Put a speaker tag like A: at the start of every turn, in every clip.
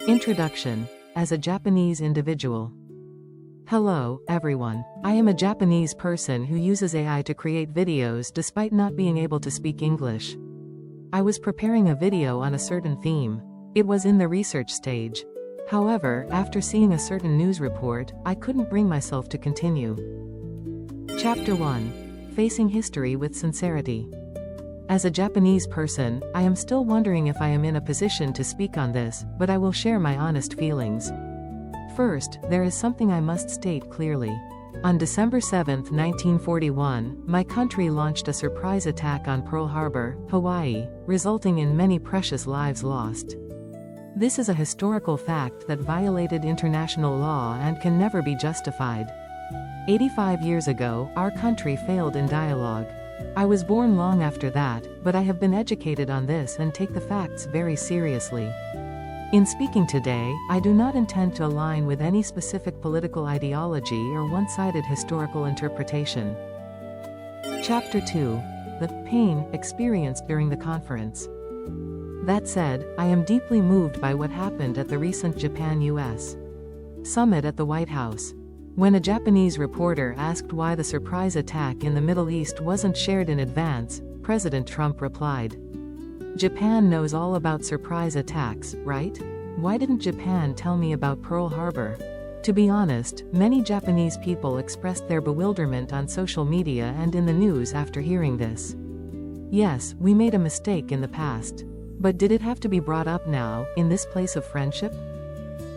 A: Introduction. As a Japanese individual. Hello, everyone. I am a Japanese person who uses AI to create videos despite not being able to speak English. I was preparing a video on a certain theme. It was in the research stage. However, after seeing a certain news report, I couldn't bring myself to continue. Chapter 1. Facing History with Sincerity. As a Japanese person, I am still wondering if I am in a position to speak on this, but I will share my honest feelings. First, there is something I must state clearly. On December 7, 1941, my country launched a surprise attack on Pearl Harbor, Hawaii, resulting in many precious lives lost. This is a historical fact that violated international law and can never be justified. 85 years ago, our country failed in dialogue. I was born long after that, but I have been educated on this and take the facts very seriously. In speaking today, I do not intend to align with any specific political ideology or one-sided historical interpretation. Chapter 2. The pain experienced during the conference. That said, I am deeply moved by what happened at the recent Japan-U.S. summit at the White House. When a Japanese reporter asked why the surprise attack in the Middle East wasn't shared in advance, President Trump replied, "Japan knows all about surprise attacks, right? Why didn't Japan tell me about Pearl Harbor?" To be honest, many Japanese people expressed their bewilderment on social media and in the news after hearing this. Yes, we made a mistake in the past. But did it have to be brought up now, in this place of friendship?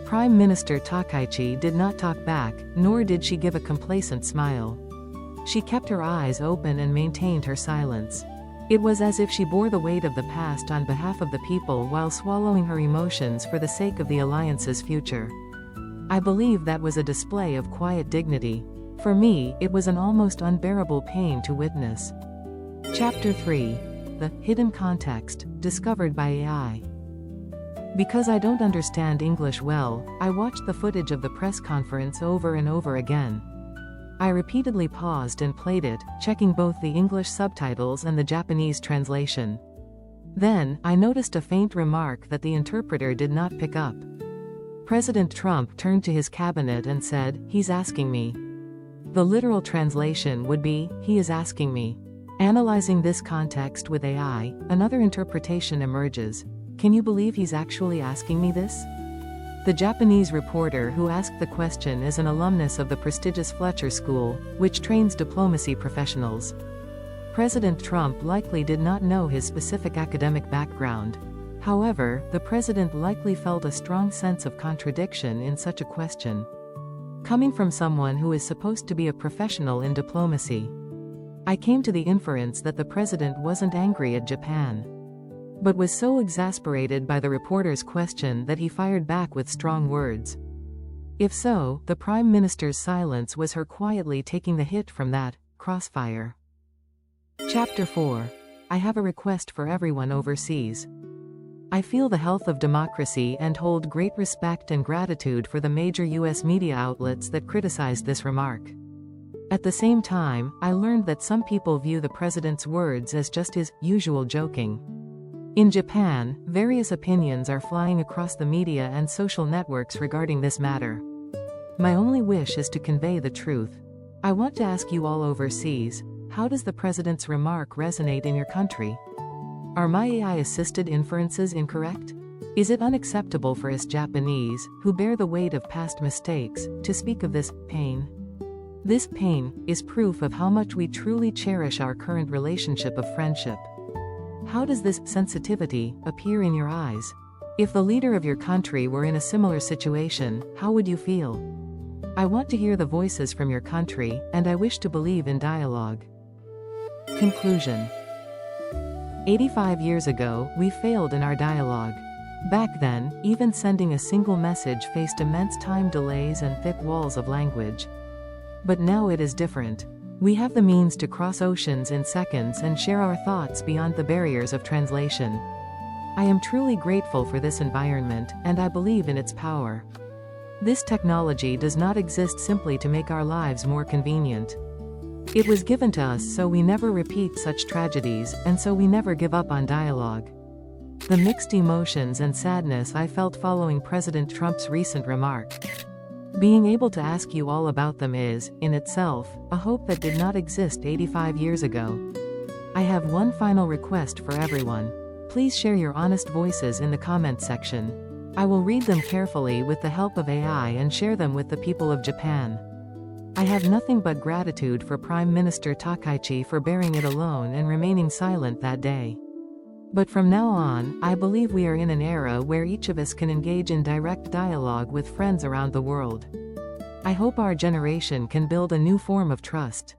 A: Prime Minister Takaichi did not talk back, nor did she give a complacent smile. She kept her eyes open and maintained her silence. It was as if she bore the weight of the past on behalf of the people while swallowing her emotions for the sake of the alliance's future. I believe that was a display of quiet dignity. For me, it was an almost unbearable pain to witness. Chapter 3. The hidden context, discovered by AI. Because I don't understand English well, I watched the footage of the press conference over and over again. I repeatedly paused and played it, checking both the English subtitles and the Japanese translation. Then, I noticed a faint remark that the interpreter did not pick up. President Trump turned to his cabinet and said, "He's asking me." The literal translation would be, "He is asking me." Analyzing this context with AI, another interpretation emerges. Can you believe he's actually asking me this? The Japanese reporter who asked the question is an alumnus of the prestigious Fletcher School, which trains diplomacy professionals. President Trump likely did not know his specific academic background. However, the president likely felt a strong sense of contradiction in such a question. Coming from someone who is supposed to be a professional in diplomacy, I came to the inference that the president wasn't angry at Japan, but was so exasperated by the reporter's question that he fired back with strong words. If so, the Prime Minister's silence was her quietly taking the hit from that crossfire. Chapter 4. I have a request for everyone overseas. I feel the health of democracy and hold great respect and gratitude for the major U.S. media outlets that criticized this remark. At the same time, I learned that some people view the president's words as just his usual joking. In Japan, various opinions are flying across the media and social networks regarding this matter. My only wish is to convey the truth. I want to ask you all overseas, how does the president's remark resonate in your country? Are my AI-assisted inferences incorrect? Is it unacceptable for us Japanese, who bear the weight of past mistakes, to speak of this pain? This pain is proof of how much we truly cherish our current relationship of friendship. How does this sensitivity appear in your eyes? If the leader of your country were in a similar situation, how would you feel? I want to hear the voices from your country, and I wish to believe in dialogue. Conclusion. 85 years ago, we failed in our dialogue. Back then, even sending a single message faced immense time delays and thick walls of language. But now it is different. We have the means to cross oceans in seconds and share our thoughts beyond the barriers of translation. I am truly grateful for this environment, and I believe in its power. This technology does not exist simply to make our lives more convenient. It was given to us so we never repeat such tragedies, and so we never give up on dialogue. The mixed emotions and sadness I felt following President Trump's recent remark. Being able to ask you all about them is, in itself, a hope that did not exist 85 years ago. I have one final request for everyone. Please share your honest voices in the comment section. I will read them carefully with the help of AI and share them with the people of Japan. I have nothing but gratitude for Prime Minister Takaichi for bearing it alone and remaining silent that day. But from now on, I believe we are in an era where each of us can engage in direct dialogue with friends around the world. I hope our generation can build a new form of trust.